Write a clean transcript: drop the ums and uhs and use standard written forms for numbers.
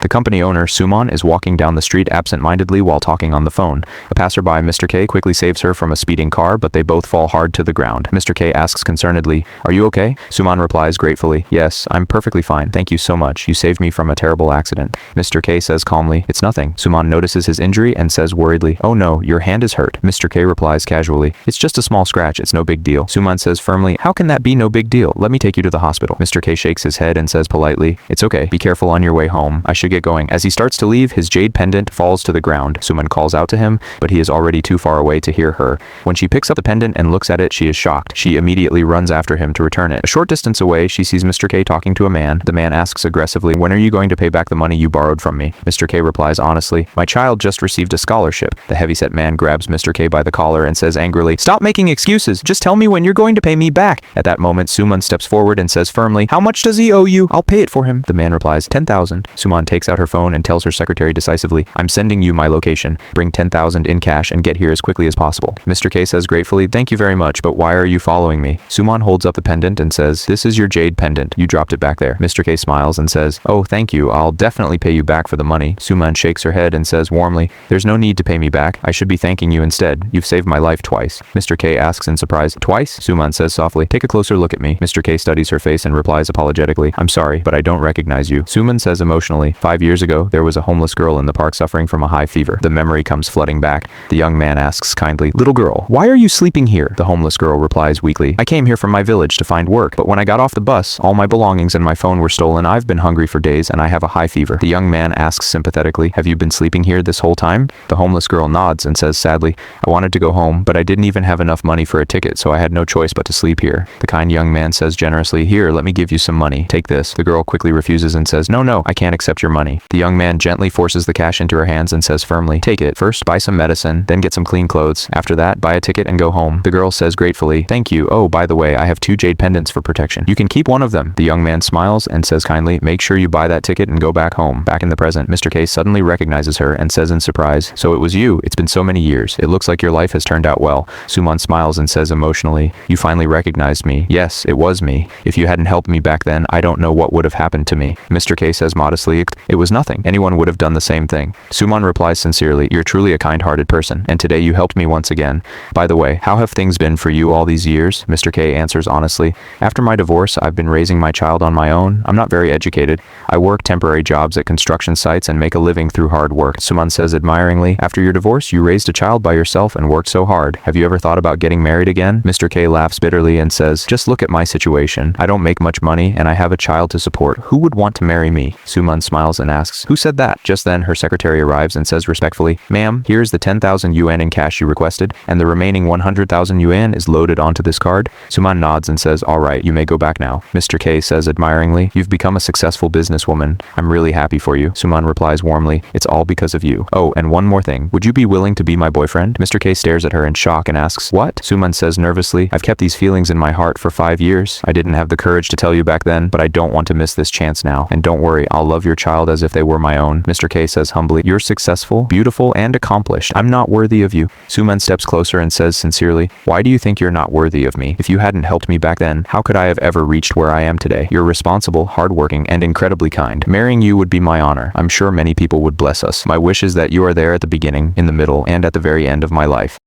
The company owner, Suman, is walking down the street absent-mindedly while talking on the phone. A passerby, Mr. K, quickly saves her from a speeding car, but they both fall hard to the ground. Mr. K asks concernedly, "Are you okay?" Suman replies gratefully, "Yes, I'm perfectly fine. Thank you so much. You saved me from a terrible accident." Mr. K says calmly, "It's nothing." Suman notices his injury and says worriedly, "Oh no, your hand is hurt." Mr. K replies casually, "It's just a small scratch. It's no big deal." Suman says firmly, "How can that be no big deal? Let me take you to the hospital." Mr. K shakes his head and says politely, "It's okay. Be careful on your way home. I should get going." As he starts to leave, his jade pendant falls to the ground. Suman calls out to him, but he is already too far away to hear her. When she picks up the pendant and looks at it, she is shocked. She immediately runs after him to return it. A short distance away, she sees Mr. K talking to a man. The man asks aggressively, "When are you going to pay back the money you borrowed from me?" Mr. K replies honestly, "My child just received a scholarship." The heavyset man grabs Mr. K by the collar and says angrily, "Stop making excuses. Just tell me when you're going to pay me back." At that moment, Suman steps forward and says firmly, "How much does he owe you? I'll pay it for him." The man replies, 10,000. Suman takes out her phone and tells her secretary decisively, "I'm sending you my location. Bring 10,000 in cash and get here as quickly as possible." Mr. K says gratefully, "Thank you very much, but why are you following me?" Suman holds up the pendant and says, "This is your jade pendant. You dropped it back there." Mr. K smiles and says, "Oh, thank you. I'll definitely pay you back for the money." Suman shakes her head and says warmly, "There's no need to pay me back. I should be thanking you instead. You've saved my life twice." Mr. K asks in surprise, "Twice?" Suman says softly, "Take a closer look at me." Mr. K studies her face and replies apologetically, "I'm sorry, but I don't recognize you." Suman says emotionally, 5 years ago, there was a homeless girl in the park suffering from a high fever. The memory comes flooding back. The young man asks kindly, "Little girl, why are you sleeping here?" The homeless girl replies weakly, "I came here from my village to find work, but when I got off the bus, all my belongings and my phone were stolen. I've been hungry for days and I have a high fever." The young man asks sympathetically, "Have you been sleeping here this whole time?" The homeless girl nods and says sadly, "I wanted to go home, but I didn't even have enough money for a ticket, so I had no choice but to sleep here." The kind young man says generously, "Here, let me give you some money. Take this." The girl quickly refuses and says, "No, I can't accept your money." The young man gently forces the cash into her hands and says firmly, "Take it. First, buy some medicine, then get some clean clothes. After that, buy a ticket and go home." The girl says gratefully, "Thank you. Oh, by the way, I have 2 jade pendants for protection. You can keep one of them." The young man smiles and says kindly, "Make sure you buy that ticket and go back home." Back in the present, Mr. K suddenly recognizes her and says in surprise, "So it was you. It's been so many years. It looks like your life has turned out well." Suman smiles and says emotionally, "You finally recognized me." "Yes, it was me. If you hadn't helped me back then, I don't know what would have happened to me." Mr. K says modestly, "It was nothing. Anyone would have done the same thing." Suman replies sincerely, "You're truly a kind-hearted person, and today you helped me once again. By the way, how have things been for you all these years?" Mr. K answers honestly, "After my divorce, I've been raising my child on my own. I'm not very educated. I work temporary jobs at construction sites and make a living through hard work." Suman says admiringly, "After your divorce, you raised a child by yourself and worked so hard. Have you ever thought about getting married again?" Mr. K laughs bitterly and says, "Just look at my situation. I don't make much money and I have a child to support. Who would want to marry me?" Suman smiles and asks, "Who said that?" Just then, her secretary arrives and says respectfully, "Ma'am, here's the 10,000 yuan in cash you requested, and the remaining 100,000 yuan is loaded onto this card." Suman nods and says, "All right, you may go back now." Mr. K says admiringly, "You've become a successful businesswoman. I'm really happy for you." Suman replies warmly, "It's all because of you. Oh, and one more thing. Would you be willing to be my boyfriend?" Mr. K stares at her in shock and asks, "What?" Suman says nervously, "I've kept these feelings in my heart for 5 years. I didn't have the courage to tell you back then, but I don't want to miss this chance now. And don't worry, I'll love your child as if they were my own." Mr. K says humbly, "You're successful, beautiful, and accomplished. I'm not worthy of you." Suman steps closer and says sincerely, "Why do you think you're not worthy of me? If you hadn't helped me back then, how could I have ever reached where I am today? You're responsible, hardworking, and incredibly kind. Marrying you would be my honor. I'm sure many people would bless us. My wish is that you are there at the beginning, in the middle, and at the very end of my life."